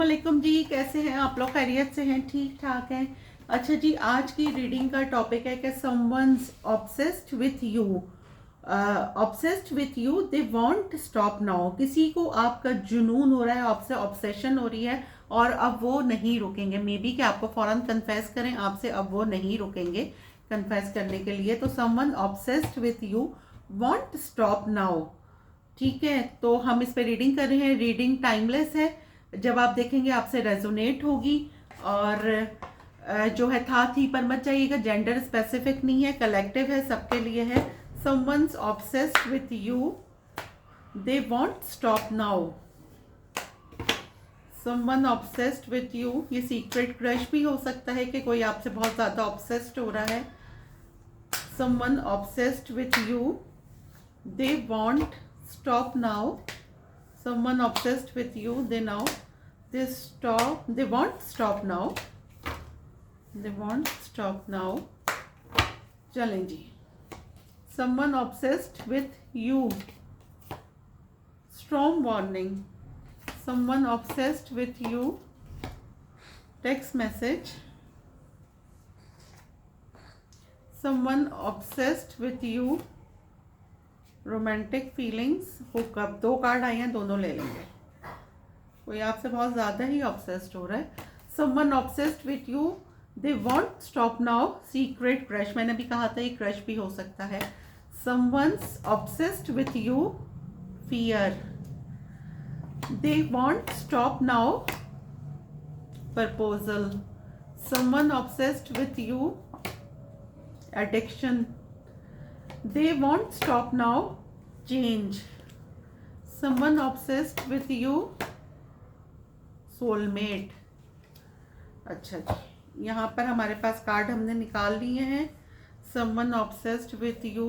अस्सलामुअलैकुम जी, कैसे हैं आप लोग? खैरियत से हैं? ठीक ठाक हैं? अच्छा जी, आज की रीडिंग का टॉपिक है कि someone's obsessed with you. Obsessed with you, they want stop now. किसी को आपका जुनून हो रहा है, आपसे ऑब्सेशन हो रही है और अब वो नहीं रुकेंगे। मे बी कि आपको फ़ौरन कन्फेस करें आपसे, अब वो नहीं रुकेंगे कन्फेस करने के लिए। तो someone obsessed with you want stop now. ठीक है, तो हम इस पे रीडिंग कर रहे हैं। रीडिंग टाइमलेस है, जब आप देखेंगे आपसे रेजोनेट होगी। और जो है था थी पर मत जाइएगा, जेंडर स्पेसिफिक नहीं है, कलेक्टिव है, सबके लिए है। Someone's obsessed with you, they want stop now. Someone obsessed with you, ये सीक्रेट क्रश भी हो सकता है कि कोई आपसे बहुत ज़्यादा ऑब्सेस्ड हो रहा है। Someone obsessed with you, they want stop now. Someone obsessed with you, they want stop now. They want stop now. चलें जी। Someone obsessed with you, strong warning. Someone obsessed with you, text message. Someone obsessed with you, romantic feelings. Hookup. दो card आए हैं, दोनों ले लेंगे। कोई आपसे बहुत ज़्यादा ही ऑब्सेस्ड हो रहा है। Someone obsessed with you, they want stop now. Secret crush, मैंने भी कहा था ये क्रश भी हो सकता है। Someone's obsessed with you, fear. They want stop now, proposal. Someone obsessed with you, addiction. They want stop now, change. Someone obsessed with you, soulmate. अच्छा जी, यहाँ पर हमारे पास कार्ड हमने निकाल लिए हैं। Someone obsessed with you,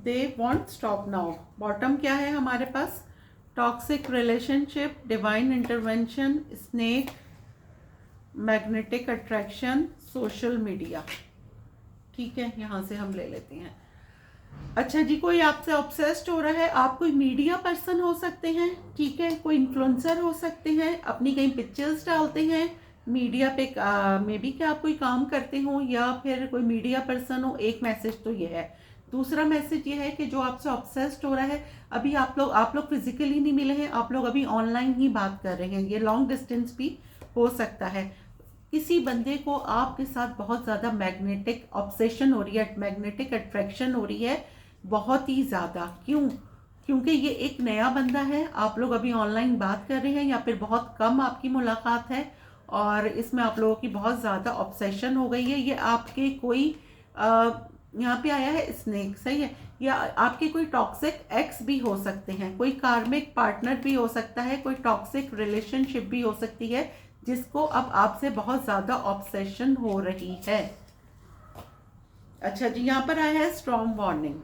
they want stop now. Bottom क्या है हमारे पास? Toxic relationship, divine intervention, snake, magnetic attraction, social media. ठीक है, यहाँ से हम ले लेते हैं। अच्छा जी, कोई आपसे ऑब्सेस्ड हो रहा है। आप कोई मीडिया पर्सन हो सकते हैं, ठीक है, कोई इन्फ्लुएंसर हो सकते हैं, अपनी कहीं पिक्चर्स डालते हैं मीडिया पे। मे बी कि आप कोई काम करते हो या फिर कोई मीडिया पर्सन हो। एक मैसेज तो ये है। दूसरा मैसेज ये है कि जो आपसे ऑब्सेस्ड हो रहा है, अभी आप लोग फिजिकली नहीं मिले हैं, आप लोग अभी ऑनलाइन ही बात कर रहे हैं। ये लॉन्ग डिस्टेंस भी हो सकता है। किसी बंदे को आपके साथ बहुत ज़्यादा मैग्नेटिक ऑब्सेशन हो रही है, मैग्नेटिक अट्रैक्शन हो रही है, बहुत ही ज़्यादा। क्यों? क्योंकि ये एक नया बंदा है, आप लोग अभी ऑनलाइन बात कर रहे हैं या फिर बहुत कम आपकी मुलाकात है और इसमें आप लोगों की बहुत ज़्यादा ऑब्सेशन हो गई है। ये आपके कोई यहाँ पे आया है स्नेक, सही है, या आपके कोई टॉक्सिक एक्स भी हो सकते हैं, कोई कार्मिक पार्टनर भी हो सकता है, कोई टॉक्सिक रिलेशनशिप भी हो सकती है जिसको अब आपसे बहुत ज़्यादा ऑब्सेशन हो रही है। अच्छा जी, यहाँ पर आया है स्ट्रॉन्ग वार्निंग।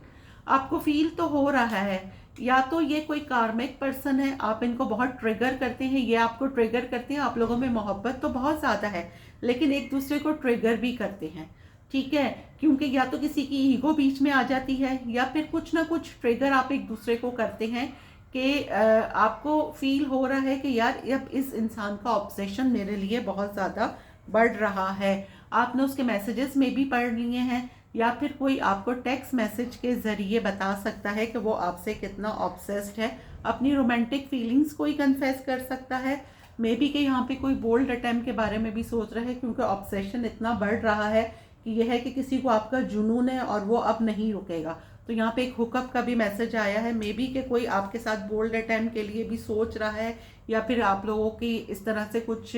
आपको फील तो हो रहा है या तो ये कोई कार्मिक पर्सन है, आप इनको बहुत ट्रिगर करते हैं, ये आपको ट्रिगर करते हैं। आप लोगों में मोहब्बत तो बहुत ज़्यादा है लेकिन एक दूसरे को ट्रिगर भी करते हैं, ठीक है, क्योंकि या तो किसी की ईगो बीच में आ जाती है या फिर कुछ ना कुछ ट्रिगर आप एक दूसरे को करते हैं कि आपको फील हो रहा है कि यार अब इस इंसान का ऑब्सेशन मेरे लिए बहुत ज़्यादा बढ़ रहा है। आपने उसके मैसेजेस में भी पढ़ लिए हैं या फिर कोई आपको टेक्स्ट मैसेज के ज़रिए बता सकता है कि वो आपसे कितना ऑब्सेस्ड है। अपनी रोमांटिक फीलिंग्स कोई कन्फेस कर सकता है। मे बी कि यहाँ पे कोई बोल्ड अटैम्प्ट के बारे में भी सोच रहा है, क्योंकि ऑब्सेशन इतना बढ़ रहा है कि यह है कि किसी को आपका जुनून है और वो अब नहीं रुकेगा। तो यहाँ पे एक हुकअप का भी मैसेज आया है। मे बी कि कोई आपके साथ बोल्ड अटैम्प्ट के लिए भी सोच रहा है या फिर आप लोगों की इस तरह से कुछ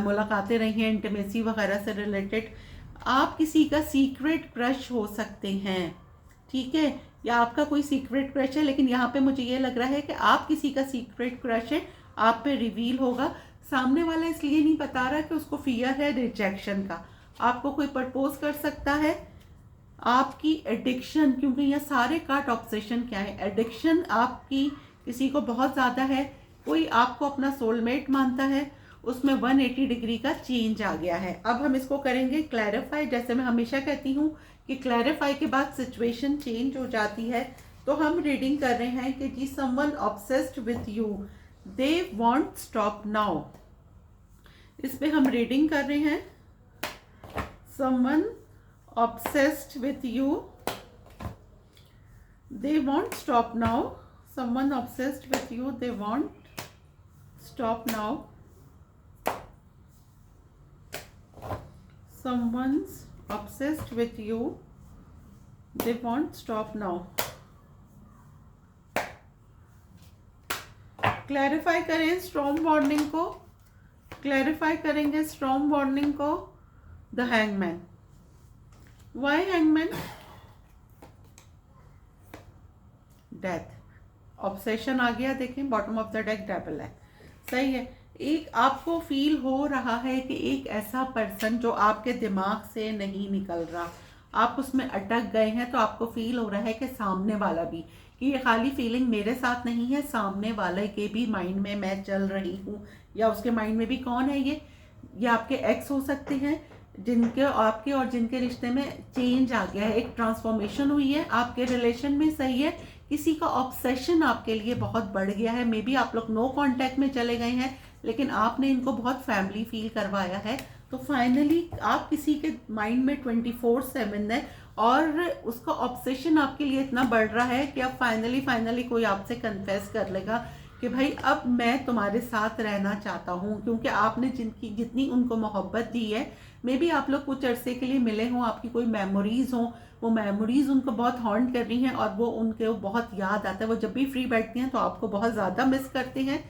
मुलाकातें रही हैं इंटीमेसी वगैरह से रिलेटेड। आप किसी का सीक्रेट क्रश हो सकते हैं, ठीक है, या आपका कोई सीक्रेट क्रश है, लेकिन यहाँ पे मुझे ये लग रहा है कि आप किसी का सीक्रेट क्रश है, आप पे रिवील होगा। सामने वाला इसलिए नहीं बता रहा कि उसको फियर है रिजेक्शन का। आपको कोई प्रपोज कर सकता है। आपकी एडिक्शन, क्योंकि यहाँ सारे कार्ड ऑब्सेशन क्या है, एडिक्शन आपकी किसी को बहुत ज़्यादा है। कोई आपको अपना सोलमेट मानता है, उसमें 180 डिग्री का चेंज आ गया है। अब हम इसको करेंगे क्लैरिफाई। जैसे मैं हमेशा कहती हूँ कि क्लैरिफाई के बाद सिचुएशन चेंज हो जाती है। तो हम रीडिंग कर रहे हैं कि जी someone obsessed with you, they won't stop now. इस पे हम रीडिंग कर रहे हैं। Someone obsessed with you, they won't stop now. Someone obsessed with you, they won't stop now. someone's obsessed with you, they won't stop now। Clarify करें strong warning को, clarify करेंगे strong warning को। The hangman. Why hangman? Death, obsession आ गया। देखें bottom of the deck devil है, सही है। एक आपको फील हो रहा है कि एक ऐसा पर्सन जो आपके दिमाग से नहीं निकल रहा, आप उसमें अटक गए हैं, तो आपको फील हो रहा है कि सामने वाला भी, कि ये खाली फीलिंग मेरे साथ नहीं है, सामने वाले के भी माइंड में मैं चल रही हूँ, या उसके माइंड में भी। कौन है ये आपके एक्स हो सकते हैं, जिनके आपके और जिनके रिश्ते में चेंज आ गया है, एक ट्रांसफॉर्मेशन हुई है आपके रिलेशन में, सही है। किसी का ऑब्सेशन आपके लिए बहुत बढ़ गया है, मे बी आप लोग नो कांटेक्ट में चले गए हैं, लेकिन आपने इनको बहुत फैमिली फील करवाया है। तो फाइनली आप किसी के माइंड में 24/7 है, और उसका ऑब्सेशन आपके लिए इतना बढ़ रहा है कि अब फाइनली कोई आपसे कन्फेस कर लेगा कि भाई अब मैं तुम्हारे साथ रहना चाहता हूँ, क्योंकि आपने जितनी उनको मोहब्बत दी है, मे बी आप लोग कुछ अरसे के लिए मिले हों, आपकी कोई मेमोरीज हों, वो मेमोरीज उनको बहुत हॉन्ट कर रही हैं, और वो उनके बहुत याद आता है। वो जब भी फ्री बैठती हैं तो आपको बहुत ज़्यादा मिस करते हैं।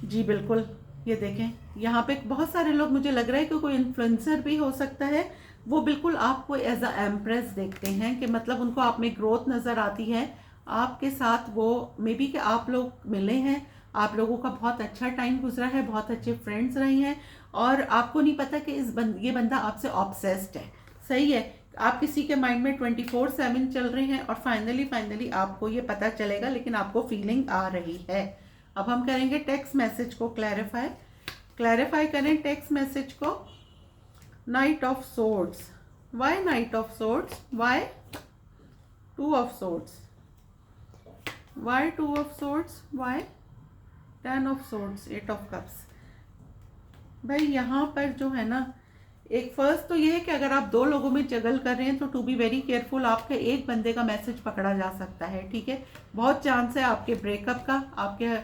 जी बिल्कुल, ये देखें यहाँ पे बहुत सारे लोग, मुझे लग रहा है कि कोई इन्फ्लुएंसर भी हो सकता है, वो बिल्कुल आपको एज अ एम्प्रेस देखते हैं, कि मतलब उनको आप में ग्रोथ नज़र आती है आपके साथ। वो मे बी कि आप लोग मिले हैं, आप लोगों का बहुत अच्छा टाइम गुजरा है, बहुत अच्छे फ्रेंड्स रहे हैं, और आपको नहीं पता कि ये बंदा आपसे ऑब्सेस्ड है, सही है। आप किसी के माइंड में 24/7 चल रहे हैं, और फाइनली आपको ये पता चलेगा, लेकिन आपको फीलिंग आ रही है। अब हम करेंगे टेक्स्ट मैसेज को क्लैरिफाई करें टेक्स्ट मैसेज को। Knight of swords. Why knight of swords? Why 2 of swords? Why 2 of swords? Why 10 of swords? 8 of cups. भाई यहाँ पर जो है ना, एक फर्स्ट तो ये है कि अगर आप 2 लोगों में जगल कर रहे हैं तो टू बी वेरी केयरफुल, आपके एक बंदे का मैसेज पकड़ा जा सकता है, ठीक है। बहुत चांस है आपके ब्रेकअप का, आपके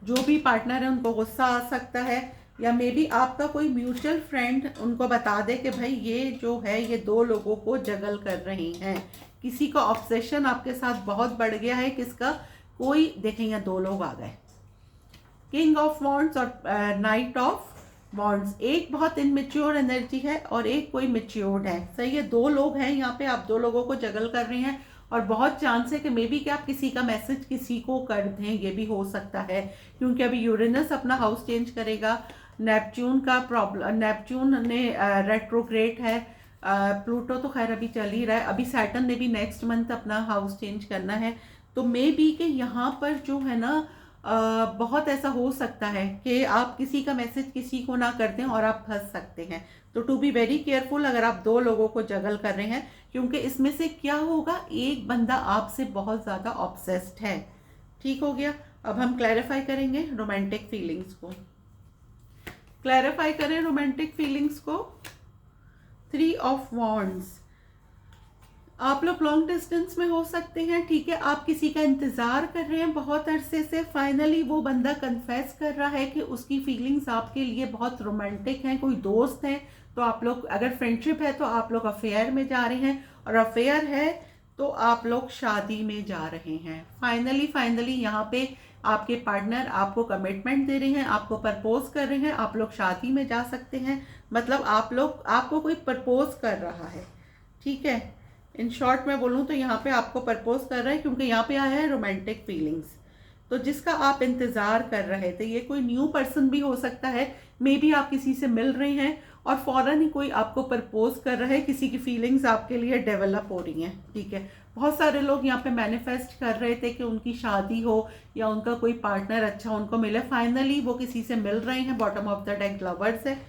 जो भी पार्टनर है उनको गुस्सा आ सकता है, या मे बी आपका कोई म्यूचुअल फ्रेंड उनको बता दे कि भाई ये जो है ये 2 लोगों को जगल कर रही हैं। किसी का ऑब्सेशन आपके साथ बहुत बढ़ गया है, किसका? कोई, देखें यहाँ 2 लोग आ गए, किंग ऑफ वॉन्ड्स और नाइट ऑफ वॉन्ड्स। एक बहुत इनमेच्योर एनर्जी है और एक कोई मेच्योर्ड है, सही है। 2 लोग हैं यहाँ पे, आप 2 लोगों को जगल कर रहे हैं, और बहुत चांस है कि मे बी कि आप किसी का मैसेज किसी को कर दें, ये भी हो सकता है, क्योंकि अभी यूरेनस अपना हाउस चेंज करेगा, नेपच्यून का प्रॉब्लम, नेपच्यून ने रेट्रोग्रेड है, प्लूटो तो खैर अभी चल ही रहा है, अभी सैटर्न ने भी नेक्स्ट मंथ अपना हाउस चेंज करना है। तो मे बी कि यहाँ पर जो है ना, बहुत ऐसा हो सकता है कि आप किसी का मैसेज किसी को ना कर दें और आप फंस सकते हैं। तो टू बी वेरी केयरफुल अगर आप 2 लोगों को जगल कर रहे हैं, क्योंकि इसमें से क्या होगा, एक बंदा आपसे बहुत ज़्यादा ऑब्सेस्ड है। ठीक हो गया। अब हम क्लैरिफाई करेंगे रोमांटिक फीलिंग्स को। क्लैरिफाई करें रोमांटिक फीलिंग्स को। 3 ऑफ वॉन्ड्स। आप लोग लॉन्ग डिस्टेंस में हो सकते हैं, ठीक है। आप किसी का इंतज़ार कर रहे हैं बहुत अरसे से, फाइनली वो बंदा कन्फेस कर रहा है कि उसकी फीलिंग्स आपके लिए बहुत रोमांटिक हैं। कोई दोस्त है तो आप लोग, अगर फ्रेंडशिप है तो आप लोग अफेयर में जा रहे हैं, और अफेयर है तो आप लोग शादी में जा रहे हैं। फाइनली यहाँ पे आपके पार्टनर आपको कमिटमेंट दे रहे हैं, आपको प्रपोज कर रहे हैं, आप लोग शादी में जा सकते हैं। मतलब आपको कोई प्रपोज कर रहा है, ठीक है। इन शॉर्ट में बोलूँ तो यहाँ पे आपको प्रपोज कर रहा है, क्योंकि यहाँ पे आया है रोमांटिक फीलिंग्स। तो जिसका आप इंतज़ार कर रहे थे, ये कोई न्यू पर्सन भी हो सकता है, मे बी आप किसी से मिल रहे हैं और फौरन ही कोई आपको प्रपोज कर रहा है, किसी की फीलिंग्स आपके लिए डेवलप हो रही हैं, ठीक है। बहुत सारे लोग यहाँ पे मैनिफेस्ट कर रहे थे कि उनकी शादी हो या उनका कोई पार्टनर अच्छा उनको मिले, फाइनली वो किसी से मिल रहे हैं, bottom of the deck lovers है,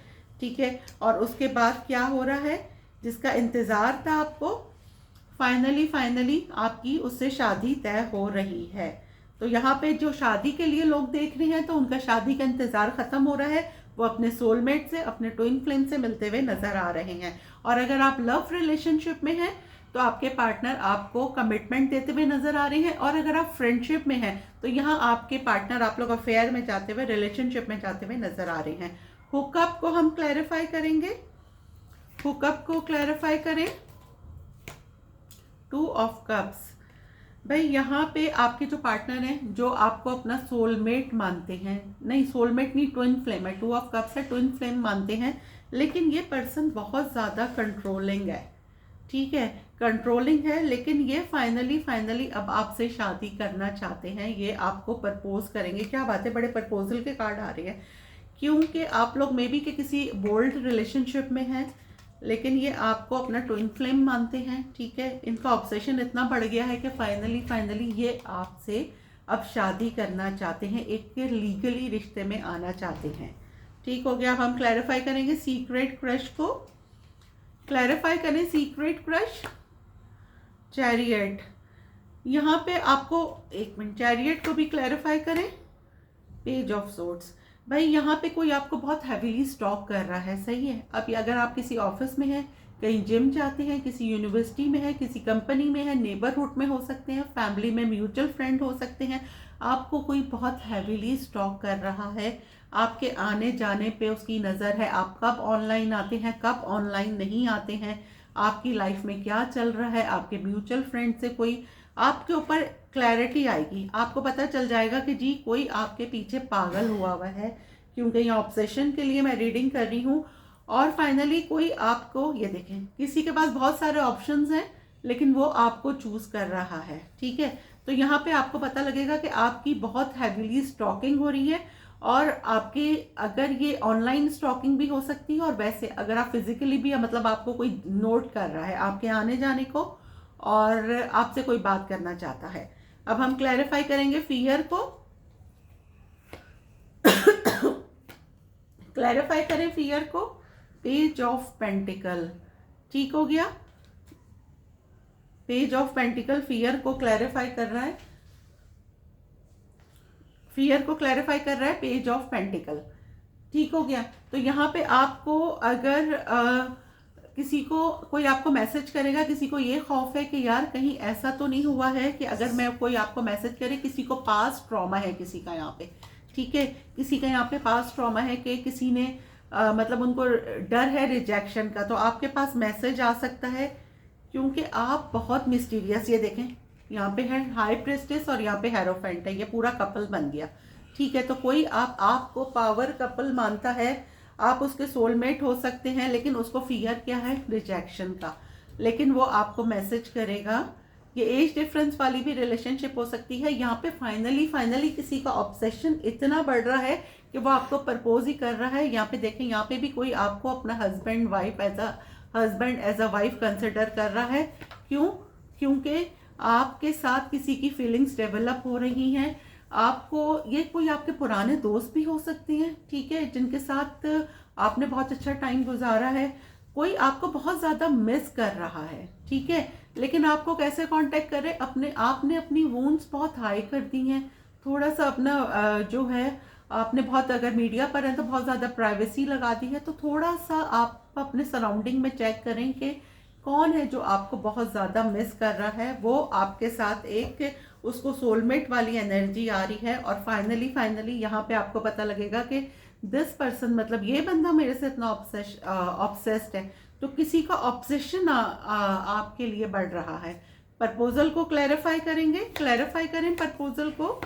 ठीक है। और उसके बाद क्या हो रहा है, जिसका इंतज़ार था आपको, फाइनली आपकी उससे शादी तय हो रही है। तो यहाँ पे जो शादी के लिए लोग देख रहे हैं तो उनका शादी का इंतज़ार ख़त्म हो रहा है, वो अपने सोलमेट से, अपने ट्विन फ्लेम से मिलते हुए नज़र आ रहे हैं। और अगर आप लव रिलेशनशिप में हैं तो आपके पार्टनर आपको कमिटमेंट देते हुए नज़र आ रहे हैं। और अगर आप फ्रेंडशिप में हैं तो यहाँ आपके पार्टनर आप लोग अफेयर में जाते हुए, रिलेशनशिप में जाते हुए नज़र आ रहे हैं। हुकअप को हम क्लैरिफाई करेंगे, हुकअप को क्लैरिफाई करें। 2 ऑफ कप्स। भाई यहाँ पे आपके जो पार्टनर हैं, जो आपको अपना सोलमेट मानते हैं, नहीं सोलमेट नहीं, ट्विन फ्लेम है, 2 ऑफ कप्स है, ट्विन फ्लेम मानते हैं, लेकिन ये पर्सन बहुत ज़्यादा कंट्रोलिंग है, ठीक है, कंट्रोलिंग है। लेकिन ये फाइनली अब आपसे शादी करना चाहते हैं, ये आपको प्रपोज करेंगे। क्या बात है, बड़े प्रपोजल के कार्ड आ रहे हैं, क्योंकि आप लोग मे बी के किसी बोल्ड रिलेशनशिप में हैं, लेकिन ये आपको अपना ट्विन फ्लेम मानते हैं, ठीक है। इनका ऑब्सेशन इतना बढ़ गया है कि फाइनली ये आपसे अब शादी करना चाहते हैं, एक लीगली रिश्ते में आना चाहते हैं, ठीक हो गया। अब हम क्लैरिफाई करेंगे सीक्रेट क्रश को, क्लैरिफाई करें सीक्रेट क्रश। चैरियट, यहाँ पे आपको, एक मिनट, चैरियट को भी क्लैरिफाई करें। पेज ऑफ सोर्ड्स, भाई यहाँ पे कोई आपको बहुत हैवीली स्टॉक कर रहा है, सही है। अब अगर आप किसी ऑफिस में हैं, कहीं जिम जाते हैं, किसी यूनिवर्सिटी में है, किसी कंपनी में है, नेबरहुड में हो सकते हैं, फैमिली में म्यूचुअल फ्रेंड हो सकते हैं, आपको कोई बहुत हैवीली स्टॉक कर रहा है, आपके आने जाने पे उसकी नज़र है, आप कब ऑनलाइन आते हैं, कब ऑनलाइन नहीं आते हैं, आपकी लाइफ में क्या चल रहा है, आपके म्यूचुअल फ्रेंड से कोई आपके ऊपर क्लैरिटी आएगी, आपको पता चल जाएगा कि जी कोई आपके पीछे पागल हुआ है, क्योंकि यहाँ ऑब्सेशन के लिए मैं रीडिंग कर रही हूँ। और फाइनली कोई आपको, ये देखें, किसी के पास बहुत सारे ऑप्शंस हैं लेकिन वो आपको चूज कर रहा है, ठीक है। तो यहाँ पे आपको पता लगेगा कि आपकी बहुत हैवीली स्टॉकिंग हो रही है, और आपके, अगर ये ऑनलाइन स्टॉकिंग भी हो सकती है, और वैसे अगर आप फिजिकली भी, मतलब आपको कोई नोट कर रहा है आपके आने जाने को, और आपसे कोई बात करना चाहता है। अब हम क्लैरिफाई करेंगे फियर को, क्लैरिफाई करें फियर को। पेज ऑफ पेंटिकल, ठीक हो गया, पेज ऑफ पेंटिकल फियर को क्लैरिफाई कर रहा है, फियर को क्लैरिफाई कर रहा है पेज ऑफ पेंटिकल, ठीक हो गया। तो यहाँ पे आपको अगर किसी को, कोई आपको मैसेज करेगा, किसी को ये खौफ है कि यार कहीं ऐसा तो नहीं हुआ है कि अगर मैं, कोई आपको मैसेज करे, किसी को पास्ट ट्रॉमा है किसी का यहाँ पे, ठीक है, किसी का यहाँ पे पास्ट ट्रॉमा है कि किसी ने मतलब उनको डर है रिजेक्शन का, तो आपके पास मैसेज आ सकता है, क्योंकि आप बहुत मिस्टीरियस, ये देखें यहाँ पे है हाई प्रेस्टेस और यहाँ पे हेरोफेंट है, ये पूरा कपल बन गया, ठीक है। तो कोई आपको पावर कपल मानता है, आप उसके सोलमेट हो सकते हैं, लेकिन उसको फियर क्या है, रिजेक्शन का, लेकिन वो आपको मैसेज करेगा। ये एज डिफरेंस वाली भी रिलेशनशिप हो सकती है। यहाँ पे फाइनली किसी का ऑब्सेशन इतना बढ़ रहा है कि वो आपको प्रपोज ही कर रहा है। यहाँ पे देखें, यहाँ पे भी कोई आपको अपना husband as a wife consider कर रहा है। क्यों? क्योंकि आपके साथ किसी की फीलिंग्स डेवलप हो रही हैं। आपको, ये कोई आपके पुराने दोस्त भी हो सकते हैं, ठीक है, जिनके साथ आपने बहुत अच्छा टाइम गुजारा है। कोई आपको बहुत ज़्यादा मिस कर रहा है, ठीक है, लेकिन आपको कैसे कांटेक्ट करे, आपने अपनी वूंड्स बहुत हाई कर दी हैं, थोड़ा सा अपना जो है, आपने बहुत, अगर मीडिया पर है तो बहुत ज़्यादा प्राइवेसी लगा दी है। तो थोड़ा सा आप अपने सराउंडिंग में चेक करें कि कौन है जो आपको बहुत ज़्यादा मिस कर रहा है। वो आपके साथ एक, उसको सोलमेट वाली एनर्जी आ रही है। और फाइनली यहाँ पे आपको पता लगेगा कि दिस पर्सन, मतलब ये बंदा मेरे से इतना ऑब्सेस्ड है, तो किसी का ऑब्सेशन आपके लिए बढ़ रहा है। प्रपोजल को क्लैरिफाई करेंगे, क्लैरिफाई करें प्रपोजल को।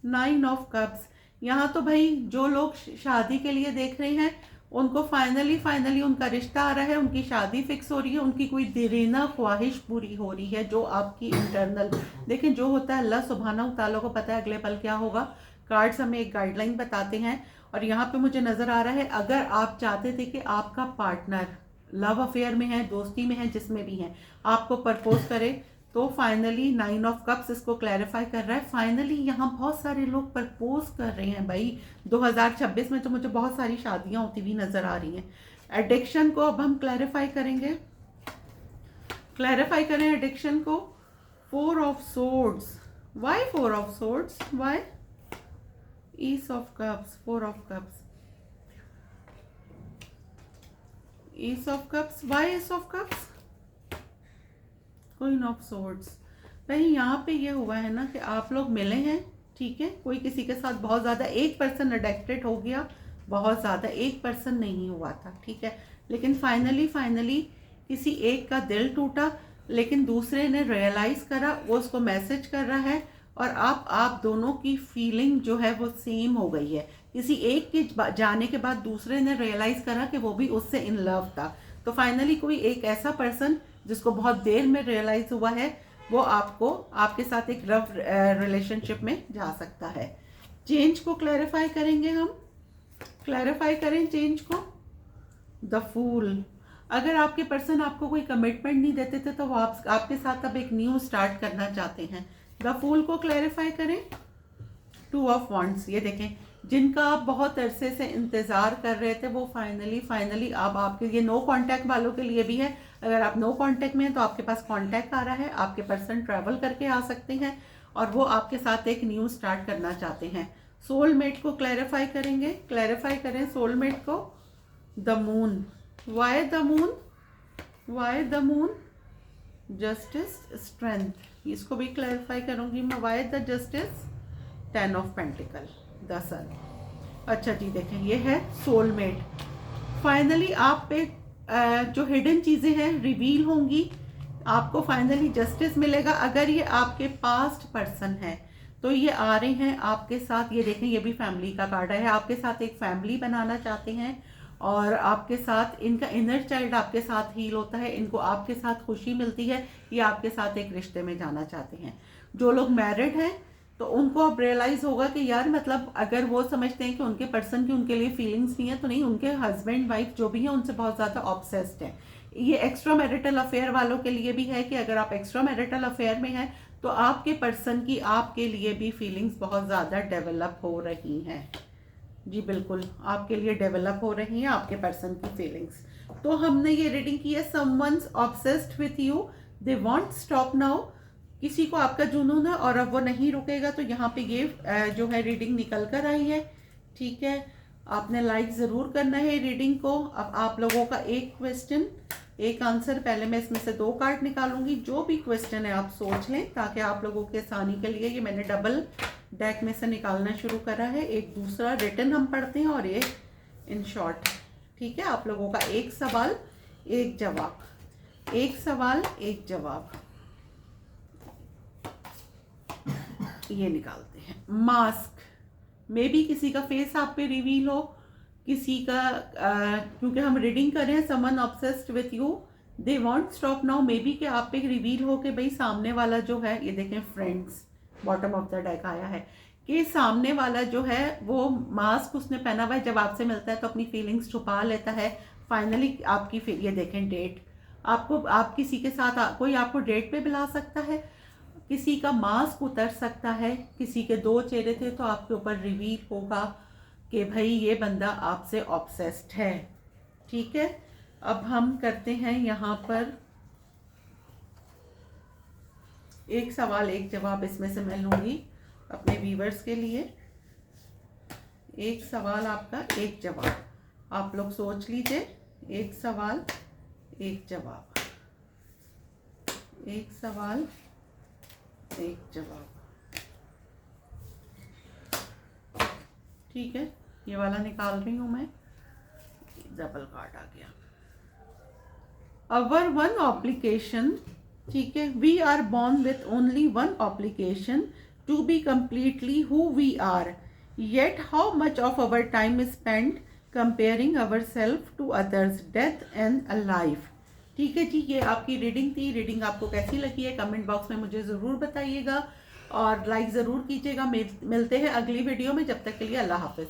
9 ऑफ कप्स, यहाँ तो भाई जो लोग शादी के लिए देख रहे हैं उनको फाइनली उनका रिश्ता आ रहा है, उनकी शादी फिक्स हो रही है, उनकी कोई दिरीना ख्वाहिश पूरी हो रही है जो आपकी इंटरनल, देखें जो होता है अल्लाह सुब्हानहू तआला को पता है अगले पल क्या होगा। कार्ड्स हमें एक गाइडलाइन बताते हैं। और यहाँ पे मुझे नज़र आ रहा है, अगर आप चाहते थे कि आपका पार्टनर लव अफेयर में है, दोस्ती में है, जिसमें भी है, आपको प्रपोज करे, तो फाइनली 9 ऑफ कप्स इसको क्लैरिफाई कर रहा है। फाइनली यहाँ बहुत सारे लोग प्रपोज कर रहे हैं भाई। 2026 में तो मुझे बहुत सारी शादियां होती हुई नजर आ रही हैं। एडिक्शन को अब हम क्लैरिफाई करेंगे, क्लैरिफाई करें एडिक्शन को। 4 of swords, Why Four of Swords? Why? Ace of Cups, Four of Cups, Ace of Cups. Why Ace of Cups? Queen of Swords. भाई यहाँ पे ये हुआ है ना कि आप लोग मिले हैं, ठीक है, कोई किसी के साथ बहुत ज़्यादा, एक पर्सन अडिक्टेड हो गया बहुत ज़्यादा, एक पर्सन नहीं हुआ था, ठीक है, लेकिन फाइनली किसी एक का दिल टूटा, लेकिन दूसरे ने रियलाइज़ करा, वो उसको मैसेज कर रहा है, और आप दोनों की फीलिंग जो है वो सेम हो गई है। किसी एक के जाने के बाद दूसरे ने रियलाइज़ करा कि वो भी उससे इन लव था। तो फाइनली कोई एक ऐसा पर्सन जिसको बहुत देर में रियलाइज़ हुआ है, वो आपके साथ एक लव रिलेशनशिप में जा सकता है। चेंज को क्लैरिफाई करेंगे हम, क्लैरिफाई करें चेंज को। The fool. अगर आपके पर्सन आपको कोई कमिटमेंट नहीं देते थे तो वो आपके साथ अब एक न्यू स्टार्ट करना चाहते हैं। द फूल को क्लैरिफाई करें। Two of wands. ये देखें, जिनका आप बहुत अरसे से इंतज़ार कर रहे थे वो फाइनली अब आपके, ये नो कांटेक्ट वालों के लिए भी है। अगर आप नो कांटेक्ट में हैं तो आपके पास कांटेक्ट आ रहा है, आपके पर्सन ट्रैवल करके आ सकते हैं और वो आपके साथ एक न्यू स्टार्ट करना चाहते हैं। सोलमेट को क्लैरिफाई करेंगे, क्लैरिफाई करें सोलमेट को। The moon. Why the moon? Why the moon? Justice, strength. इसको भी क्लैरिफाई करूंगी मैं। Why the justice? 10 of pentacle, the sun. अच्छा जी, देखें ये है सोलमेट। फाइनली आप पे जो हिडन चीज़ें हैं रिवील होंगी, आपको फाइनली जस्टिस मिलेगा। अगर ये आपके पास्ट पर्सन है तो ये आ रहे हैं आपके साथ। ये देखें, ये भी फैमिली का कार्ड है, आपके साथ एक फैमिली बनाना चाहते हैं और आपके साथ इनका इनर चाइल्ड आपके साथ हील होता है, इनको आपके साथ खुशी मिलती है, ये आपके साथ एक रिश्ते में जाना चाहते हैं। जो लोग मैरिड हैं तो उनको अब रियलाइज़ होगा कि यार, मतलब अगर वो समझते हैं कि उनके पर्सन की उनके लिए फीलिंग्स नहीं है, तो नहीं, उनके हस्बैंड वाइफ जो भी है उनसे बहुत ज़्यादा ऑब्सेस्ड है। ये एक्स्ट्रा मैरिटल अफेयर वालों के लिए भी है कि अगर आप एक्स्ट्रा मैरिटल अफेयर में हैं तो आपके पर्सन की आपके लिए भी फीलिंग्स बहुत ज़्यादा डेवलप हो रही हैं। जी बिल्कुल, आपके लिए डेवलप हो रही हैं आपके पर्सन की फीलिंग्स। तो हमने ये रीडिंग की है, someone's obsessed with you, they won't stop now. किसी को आपका जुनून है और अब वो नहीं रुकेगा। तो यहाँ पे ये जो है रीडिंग निकल कर आई है, ठीक है। आपने लाइक ज़रूर करना है रीडिंग को। अब आप लोगों का एक क्वेश्चन एक आंसर, पहले मैं इसमें से 2 कार्ड निकालूंगी। जो भी क्वेश्चन है आप सोच लें ताकि आप लोगों के आसानी के लिए, ये मैंने डबल डेक में से निकालना शुरू करा है। एक दूसरा रिटन हम पढ़ते हैं और ये इन शॉर्ट, ठीक है। आप लोगों का एक सवाल एक जवाब, एक सवाल एक जवाब। ये निकालते हैं। मास्क। मे बी किसी का फेस आप पे रिवील हो, किसी का क्योंकि हम रीडिंग कर रहे हैं someone obsessed with you, they won't stop now. May be कि आप पे रिवील हो कि भाई सामने वाला जो है, ये देखें friends, bottom of the deck आया है कि सामने वाला जो है वो मास्क उसने पहना हुआ है। जब आपसे मिलता है तो अपनी फीलिंग्स छुपा लेता है। फाइनली आपकी ये देखें डेट, आपको, आप किसी के साथ, कोई आपको डेट पे बुला सकता है, किसी का मास्क उतर सकता है, किसी के 2 चेहरे थे तो आपके ऊपर रिवील होगा कि भाई ये बंदा आपसे ऑब्सेस्ड है, ठीक है। अब हम करते हैं यहाँ पर एक सवाल एक जवाब, इसमें से मैं लूँगी अपने व्यूवर्स के लिए। एक सवाल आपका एक जवाब, आप लोग सोच लीजिए। एक सवाल एक जवाब, एक सवाल एक जवाब, ठीक है। ये वाला निकाल रही हूं मैं, डबल कार्ड आ गया। अवर वन ऑब्लिगेशन, ठीक है। We are born with only one obligation, to be completely who we are, yet how much of our time is spent comparing ourselves to others, death and alive। ठीक है जी, ये आपकी reading थी। Reading आपको कैसी लगी है कमेंट बॉक्स में मुझे ज़रूर बताइएगा और लाइक ज़रूर कीजिएगा। मिलते हैं अगली वीडियो में, जब तक के लिए अल्लाह हाफिज़।